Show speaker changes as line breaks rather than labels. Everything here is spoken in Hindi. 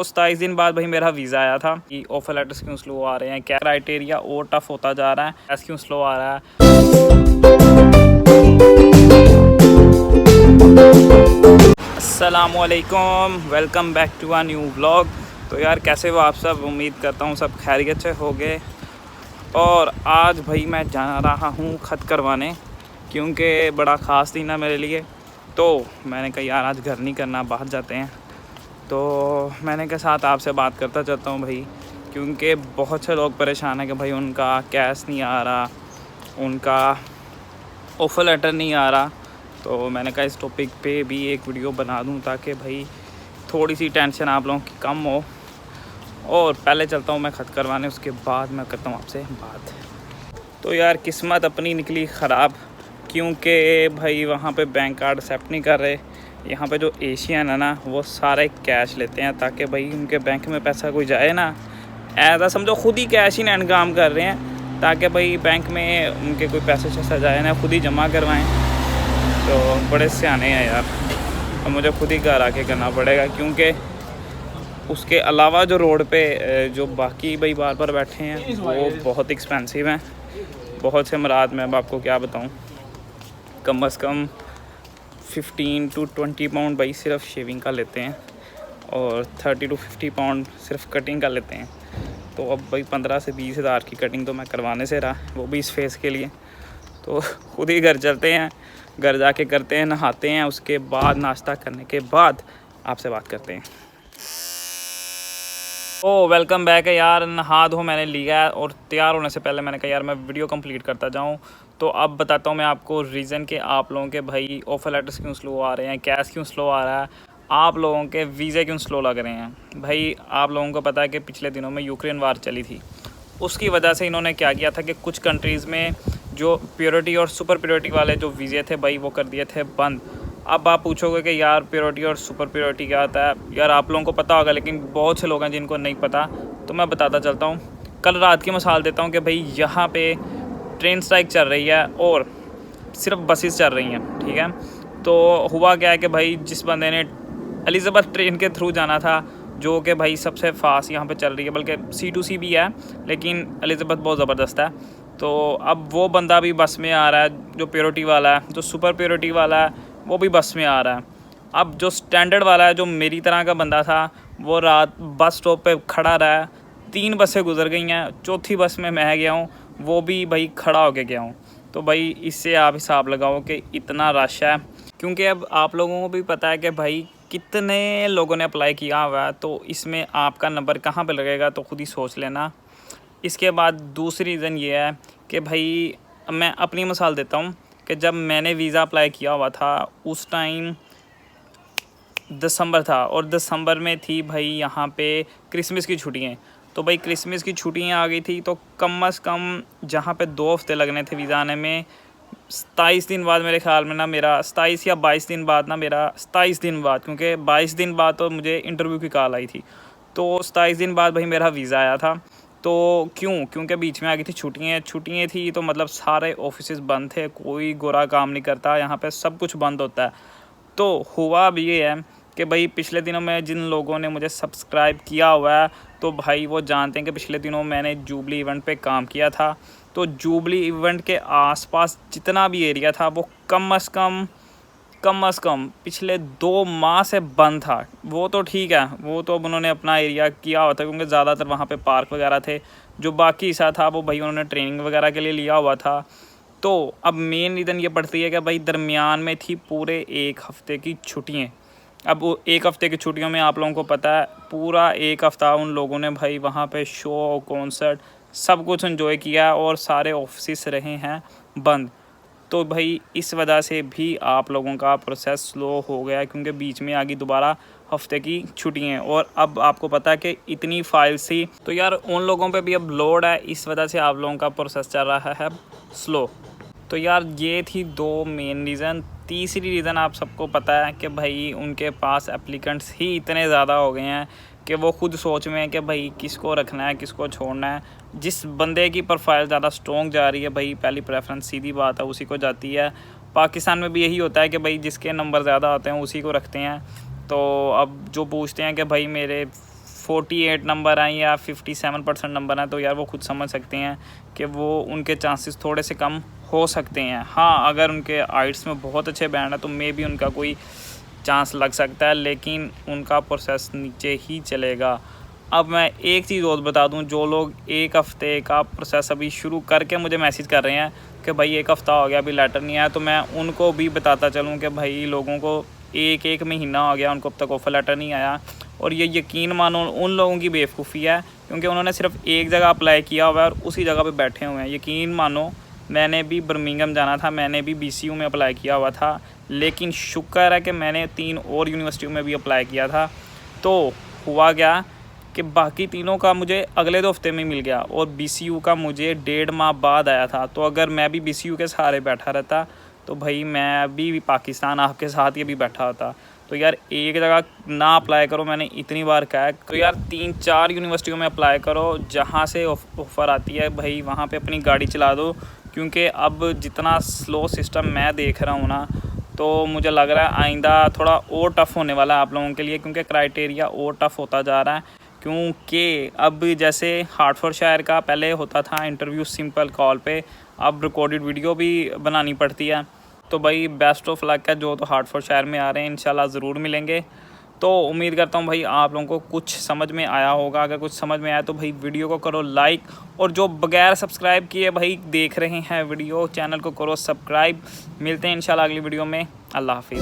तो 27 दिन बाद भाई मेरा वीज़ा आया था कि ऑफर लेटर्स क्यों स्लो आ रहे हैं, क्या क्राइटेरिया और टफ होता जा रहा है, कैसे क्यों स्लो आ रहा है। अस्सलामुअलैकुम, welcome back to a new vlog. तो यार कैसे हो आप सब, उम्मीद करता हूँ सब खैरियत से हो गए। और आज भाई मैं जा रहा हूँ ख़त करवाने, क्योंकि बड़ा ख़ास दिन है मेरे लिए। तो मैंने कहा यार आज घर नहीं करना, बाहर जाते हैं। तो मैंने के साथ आपसे बात करता चलता हूँ भाई, क्योंकि बहुत से लोग परेशान हैं कि भाई उनका कैश नहीं आ रहा, उनका ऑफ़र लेटर नहीं आ रहा। तो मैंने कहा इस टॉपिक पे भी एक वीडियो बना दूँ ताकि भाई थोड़ी सी टेंशन आप लोगों की कम हो। और पहले चलता हूँ मैं ख़त करवाने, उसके बाद मैं करता हूँ आपसे बात। तो यार किस्मत अपनी निकली ख़राब, क्योंकि भाई वहाँ पे बैंक कार्ड एक्सेप्ट नहीं कर रहे। यहाँ पे जो एशियन है ना, वो सारे कैश लेते हैं ताकि भाई उनके बैंक में पैसा कोई जाए ना, ऐसा समझो खुद ही कैश ही ना काम कर रहे हैं ताकि भाई बैंक में उनके कोई पैसे शैसा जाए ना, खुद ही जमा करवाएं। तो बड़े सियाने हैं यार, अब मुझे खुद ही घर आके करना पड़ेगा, क्योंकि उसके अलावा जो रोड पे जो बाकी भाई बार बार बैठे हैं वो बहुत एक्सपेंसिव हैं, बहुत से मराद। मैं अब आपको क्या बताऊँ, कम से कम 15 to 20 पाउंड भाई सिर्फ शेविंग का लेते हैं, और 30 to 50 पाउंड सिर्फ कटिंग का लेते हैं। तो अब भाई 15 से 20 हज़ार की कटिंग तो मैं करवाने से रहा, वो भी इस फेस के लिए। तो खुद ही घर चलते हैं, घर जाके करते हैं, नहाते हैं, उसके बाद नाश्ता करने के बाद आपसे बात करते हैं। ओ वेलकम बैक है यार। नहा धो मैंने लिया है और तैयार होने से पहले मैंने कहा यार मैं वीडियो कंप्लीट करता जाऊं। तो अब बताता हूं मैं आपको रीज़न कि आप लोगों के भाई ऑफर लेटर्स क्यों स्लो आ रहे हैं, कैश क्यों स्लो आ रहा है, आप लोगों के वीज़े क्यों स्लो लग रहे हैं। भाई आप लोगों को पता है कि पिछले दिनों में यूक्रेन वार चली थी, उसकी वजह से इन्होंने क्या किया था कि कुछ कंट्रीज़ में जो प्योरिटी और सुपर प्योरिटी वाले जो वीज़े थे भाई वो कर दिए थे बंद। अब आप पूछोगे कि यार प्योरिटी और सुपर प्योरिटी क्या होता है। यार आप लोगों को पता होगा, लेकिन बहुत से लोग हैं जिनको नहीं पता, तो मैं बताता चलता हूँ। कल रात की मिसाल देता हूँ कि भाई यहाँ पे ट्रेन स्ट्राइक चल रही है और सिर्फ बसेस चल रही हैं, ठीक है। तो हुआ क्या है कि भाई जिस बंदे ने एलिज़ाबेथ ट्रेन के थ्रू जाना था, जो कि भाई सबसे फास्ट यहाँ पे चल रही है, बल्कि C2C भी है, लेकिन एलिज़ाबेथ बहुत ज़बरदस्त है। तो अब वो बंदा भी बस में आ रहा है, जो प्योरिटी वाला है, जो सुपर प्योरिटी वाला है वो भी बस में आ रहा है। अब जो स्टैंडर्ड वाला है, जो मेरी तरह का बंदा था, वो रात बस स्टॉप पे खड़ा रहा। 3 बसें गुजर गई हैं, चौथी बस में मैं गया हूँ, वो भी भाई खड़ा होके गया हूँ। तो भाई इससे आप हिसाब लगाओ कि इतना रश है। क्योंकि अब आप लोगों को भी पता है कि भाई कितने लोगों ने अप्लाई किया हुआ है, तो इसमें आपका नंबर कहाँ पे लगेगा तो खुद ही सोच लेना। इसके बाद दूसरी रीज़न ये है कि भाई मैं अपनी मिसाल देता हूँ कि जब मैंने वीज़ा अप्लाई किया हुआ था उस टाइम दिसंबर था, और दिसंबर में थी भाई यहाँ पे क्रिसमस की छुट्टियाँ। तो भाई क्रिसमस की छुट्टियाँ आ गई थी, तो कम से कम जहाँ पे 2 हफ्ते लगने थे वीज़ा आने में, 27 दिन बाद मेरे ख्याल में ना मेरा 27 या 22 दिन बाद ना मेरा 27 दिन बाद, क्योंकि 22 दिन बाद तो मुझे इंटरव्यू की कॉल आई थी, तो 27 दिन बाद भाई मेरा वीज़ा आया था। तो क्योंकि बीच में आ गई थी छुट्टियाँ थी, तो मतलब सारे ऑफिस बंद थे, कोई गोरा काम नहीं करता, यहाँ पे सब कुछ बंद होता है। तो हुआ भी ये है कि भाई पिछले दिनों में जिन लोगों ने मुझे सब्सक्राइब किया हुआ है, तो भाई वो जानते हैं कि पिछले दिनों मैंने जुबली इवेंट पे काम किया था। तो जुबली इवेंट के आसपास जितना भी एरिया था वो कम से कम पिछले 2 माह से बंद था। वो तो ठीक है, वो तो अब उन्होंने अपना एरिया किया हुआ था, क्योंकि ज़्यादातर वहाँ पे पार्क वगैरह थे। जो बाकी हिस्सा था वो भाई उन्होंने ट्रेनिंग वगैरह के लिए लिया हुआ था। तो अब मेन रीज़न ये पड़ती है कि भाई दरमियान में थी पूरे 1 हफ़्ते की छुट्टियाँ। अब वो 1 हफ़्ते की छुट्टियों में आप लोगों को पता है पूरा 1 हफ़्ता उन लोगों ने भाई वहाँ पे शो कॉन्सर्ट सब कुछ एंजॉय किया, और सारे ऑफिस रहे हैं बंद। तो भाई इस वजह से भी आप लोगों का प्रोसेस स्लो हो गया, क्योंकि बीच में आ गई दोबारा हफ्ते की छुट्टियाँ, और अब आपको पता है कि इतनी फाइल्स थी, तो यार उन लोगों पे भी अब लोड है, इस वजह से आप लोगों का प्रोसेस चल रहा है स्लो। तो यार ये थी 2 मेन रीज़न। तीसरी रीज़न आप सबको पता है कि भाई उनके पास एप्लीकेंट्स ही इतने ज़्यादा हो गए हैं कि वो खुद सोच में है कि भाई किसको रखना है, किसको छोड़ना है। जिस बंदे की प्रोफाइल ज़्यादा स्ट्रॉन्ग जा रही है भाई पहली प्रेफरेंस सीधी बात है उसी को जाती है। पाकिस्तान में भी यही होता है कि भाई जिसके नंबर ज़्यादा आते हैं उसी को रखते हैं। तो अब जो पूछते हैं कि भाई मेरे 48 नंबर आए या 57% नंबर आए, तो यार वो खुद समझ सकते हैं कि वो उनके चांसेस थोड़े से कम हो सकते हैं। हाँ, अगर उनके आइट्स में बहुत अच्छे बैंड है तो मे भी उनका कोई चांस लग सकता है, लेकिन उनका प्रोसेस नीचे ही चलेगा। अब मैं एक चीज़ और बता दूं, जो लोग एक हफ़्ते का प्रोसेस अभी शुरू करके मुझे मैसेज कर रहे हैं कि भाई 1 हफ़्ता हो गया अभी लेटर नहीं आया, तो मैं उनको भी बताता चलूं कि भाई लोगों को एक महीना हो गया, उनको अब तक ऑफ़र लेटर नहीं आया। और ये यकीन मानो उन लोगों की बेवकूफ़ी है, क्योंकि उन्होंने सिर्फ एक जगह अप्लाई किया हुआ है और उसी जगह पे बैठे हुए हैं। यकीन मानो मैंने भी बर्मिंघम जाना था, मैंने भी BCU में अप्लाई किया हुआ था, लेकिन शुक्र है कि मैंने 3 और यूनिवर्सिटियों में भी अप्लाई किया था। तो हुआ क्या कि बाकी तीनों का मुझे अगले 2 हफ्ते में मिल गया और BCU का मुझे 1.5 माह बाद आया था। तो अगर मैं भी BCU के सहारे बैठा रहता तो भाई मैं भी पाकिस्तान आपके साथ ही भी बैठा होता। तो यार एक जगह ना अप्लाई करो, मैंने इतनी बार कहा है। तो यार 3-4 यूनिवर्सिटियों में अप्लाई करो, जहाँ से ऑफ़र आती है भाई वहाँ पे अपनी गाड़ी चला दो, क्योंकि अब जितना स्लो सिस्टम मैं देख रहा हूँ ना, तो मुझे लग रहा है आइंदा थोड़ा और टफ़ होने वाला है आप लोगों के लिए, क्योंकि क्राइटेरिया और टफ़ होता जा रहा है। क्योंकि अब जैसे हार्टफोर्डशायर का पहले होता था इंटरव्यू सिंपल कॉल पे, अब रिकॉर्डेड वीडियो भी बनानी पड़ती है। तो भाई बेस्ट ऑफ लक है, जो तो हार्टफोर्डशायर में आ रहे हैं इंशाल्लाह ज़रूर मिलेंगे। तो उम्मीद करता हूँ भाई आप लोगों को कुछ समझ में आया होगा। अगर कुछ समझ में आया तो भाई वीडियो को करो लाइक, और जो बगैर सब्सक्राइब किए भाई देख रहे हैं वीडियो, चैनल को करो सब्सक्राइब। मिलते हैं इंशाल्लाह अगली वीडियो में। अल्लाह हाफिज़।